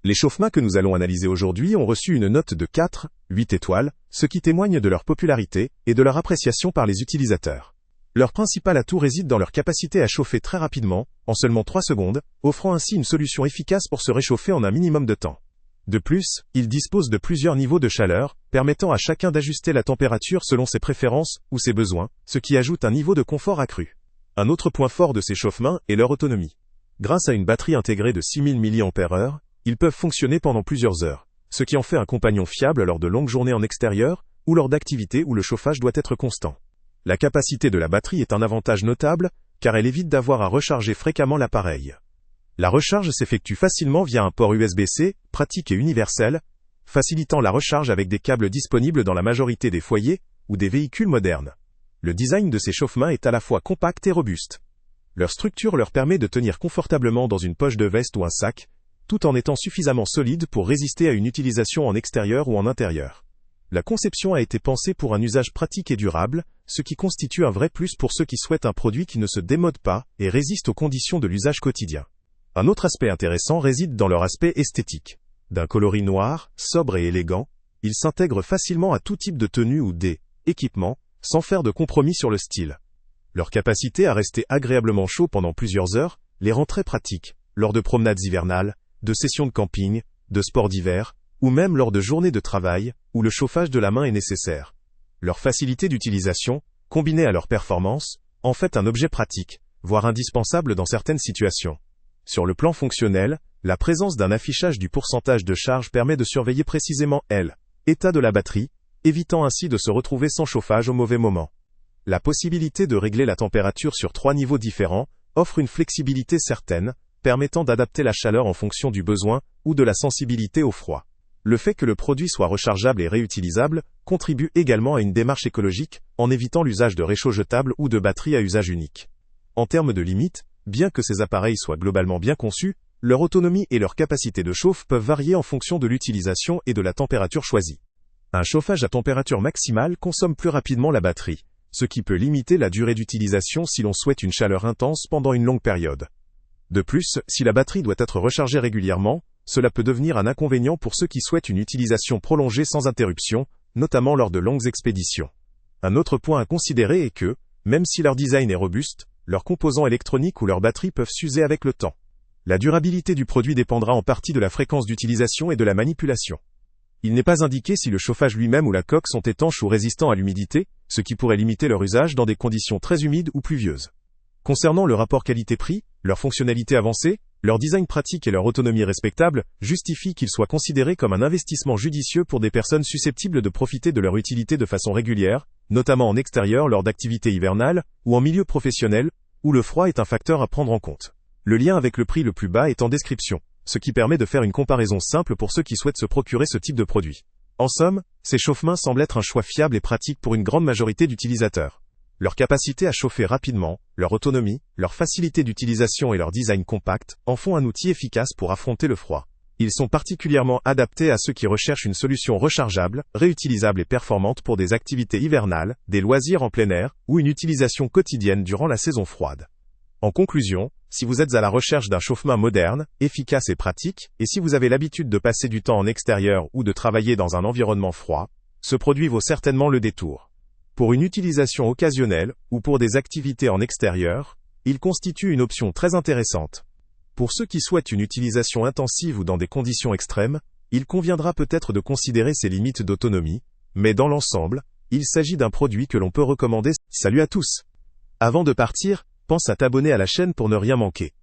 Les chauffe-mains que nous allons analyser aujourd'hui ont reçu une note de 4, 8 étoiles, ce qui témoigne de leur popularité et de leur appréciation par les utilisateurs. Leur principal atout réside dans leur capacité à chauffer très rapidement, en seulement 3 secondes, offrant ainsi une solution efficace pour se réchauffer en un minimum de temps. De plus, ils disposent de plusieurs niveaux de chaleur, permettant à chacun d'ajuster la température selon ses préférences ou ses besoins, ce qui ajoute un niveau de confort accru. Un autre point fort de ces chauffe-mains est leur autonomie. Grâce à une batterie intégrée de 6000 mAh, ils peuvent fonctionner pendant plusieurs heures, ce qui en fait un compagnon fiable lors de longues journées en extérieur ou lors d'activités où le chauffage doit être constant. La capacité de la batterie est un avantage notable, car elle évite d'avoir à recharger fréquemment l'appareil. La recharge s'effectue facilement via un port USB-C, pratique et universel, facilitant la recharge avec des câbles disponibles dans la majorité des foyers ou des véhicules modernes. Le design de ces chauffe-mains est à la fois compact et robuste. Leur structure leur permet de tenir confortablement dans une poche de veste ou un sac, tout en étant suffisamment solide pour résister à une utilisation en extérieur ou en intérieur. La conception a été pensée pour un usage pratique et durable, ce qui constitue un vrai plus pour ceux qui souhaitent un produit qui ne se démode pas et résiste aux conditions de l'usage quotidien. Un autre aspect intéressant réside dans leur aspect esthétique. D'un coloris noir, sobre et élégant, ils s'intègrent facilement à tout type de tenue ou d'équipement, sans faire de compromis sur le style. Leur capacité à rester agréablement chaud pendant plusieurs heures les rend très pratiques, lors de promenades hivernales, de sessions de camping, de sports d'hiver, ou même lors de journées de travail, où le chauffage de la main est nécessaire. Leur facilité d'utilisation, combinée à leur performance, en fait un objet pratique, voire indispensable dans certaines situations. Sur le plan fonctionnel, la présence d'un affichage du pourcentage de charge permet de surveiller précisément l'état de la batterie, évitant ainsi de se retrouver sans chauffage au mauvais moment. La possibilité de régler la température sur 3 niveaux différents offre une flexibilité certaine, permettant d'adapter la chaleur en fonction du besoin ou de la sensibilité au froid. Le fait que le produit soit rechargeable et réutilisable contribue également à une démarche écologique, en évitant l'usage de réchauds jetables ou de batteries à usage unique. En termes de limites, bien que ces appareils soient globalement bien conçus, leur autonomie et leur capacité de chauffe peuvent varier en fonction de l'utilisation et de la température choisie. Un chauffage à température maximale consomme plus rapidement la batterie, ce qui peut limiter la durée d'utilisation si l'on souhaite une chaleur intense pendant une longue période. De plus, si la batterie doit être rechargée régulièrement, cela peut devenir un inconvénient pour ceux qui souhaitent une utilisation prolongée sans interruption, notamment lors de longues expéditions. Un autre point à considérer est que, même si leur design est robuste, leurs composants électroniques ou leurs batteries peuvent s'user avec le temps. La durabilité du produit dépendra en partie de la fréquence d'utilisation et de la manipulation. Il n'est pas indiqué si le chauffage lui-même ou la coque sont étanches ou résistants à l'humidité, ce qui pourrait limiter leur usage dans des conditions très humides ou pluvieuses. Concernant le rapport qualité-prix, leur fonctionnalité avancée, leur design pratique et leur autonomie respectable justifient qu'ils soient considérés comme un investissement judicieux pour des personnes susceptibles de profiter de leur utilité de façon régulière, notamment en extérieur lors d'activités hivernales, ou en milieu professionnel, où le froid est un facteur à prendre en compte. Le lien avec le prix le plus bas est en description, ce qui permet de faire une comparaison simple pour ceux qui souhaitent se procurer ce type de produit. En somme, ces chauffe-mains semblent être un choix fiable et pratique pour une grande majorité d'utilisateurs. Leur capacité à chauffer rapidement, leur autonomie, leur facilité d'utilisation et leur design compact en font un outil efficace pour affronter le froid. Ils sont particulièrement adaptés à ceux qui recherchent une solution rechargeable, réutilisable et performante pour des activités hivernales, des loisirs en plein air ou une utilisation quotidienne durant la saison froide. En conclusion, si vous êtes à la recherche d'un chauffe-main moderne, efficace et pratique, et si vous avez l'habitude de passer du temps en extérieur ou de travailler dans un environnement froid, ce produit vaut certainement le détour. Pour une utilisation occasionnelle, ou pour des activités en extérieur, il constitue une option très intéressante. Pour ceux qui souhaitent une utilisation intensive ou dans des conditions extrêmes, il conviendra peut-être de considérer ses limites d'autonomie, mais dans l'ensemble, il s'agit d'un produit que l'on peut recommander. Salut à tous! Avant de partir, pense à t'abonner à la chaîne pour ne rien manquer.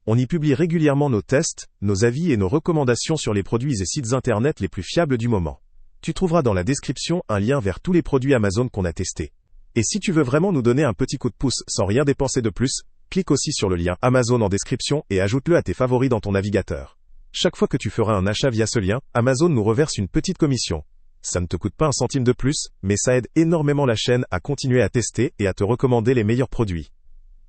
On y publie régulièrement nos tests, nos avis et nos recommandations sur les produits et sites internet les plus fiables du moment. Tu trouveras dans la description un lien vers tous les produits Amazon qu'on a testés. Et si tu veux vraiment nous donner un petit coup de pouce sans rien dépenser de plus, clique aussi sur le lien Amazon en description et ajoute-le à tes favoris dans ton navigateur. Chaque fois que tu feras un achat via ce lien, Amazon nous reverse une petite commission. Ça ne te coûte pas un centime de plus, mais ça aide énormément la chaîne à continuer à tester et à te recommander les meilleurs produits.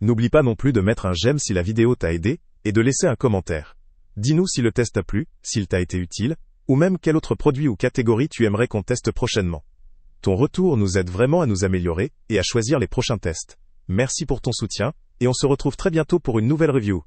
N'oublie pas non plus de mettre un j'aime si la vidéo t'a aidé, et de laisser un commentaire. Dis-nous si le test t'a plu, s'il t'a été utile, ou même quel autre produit ou catégorie tu aimerais qu'on teste prochainement. Ton retour nous aide vraiment à nous améliorer et à choisir les prochains tests. Merci pour ton soutien, et on se retrouve très bientôt pour une nouvelle review.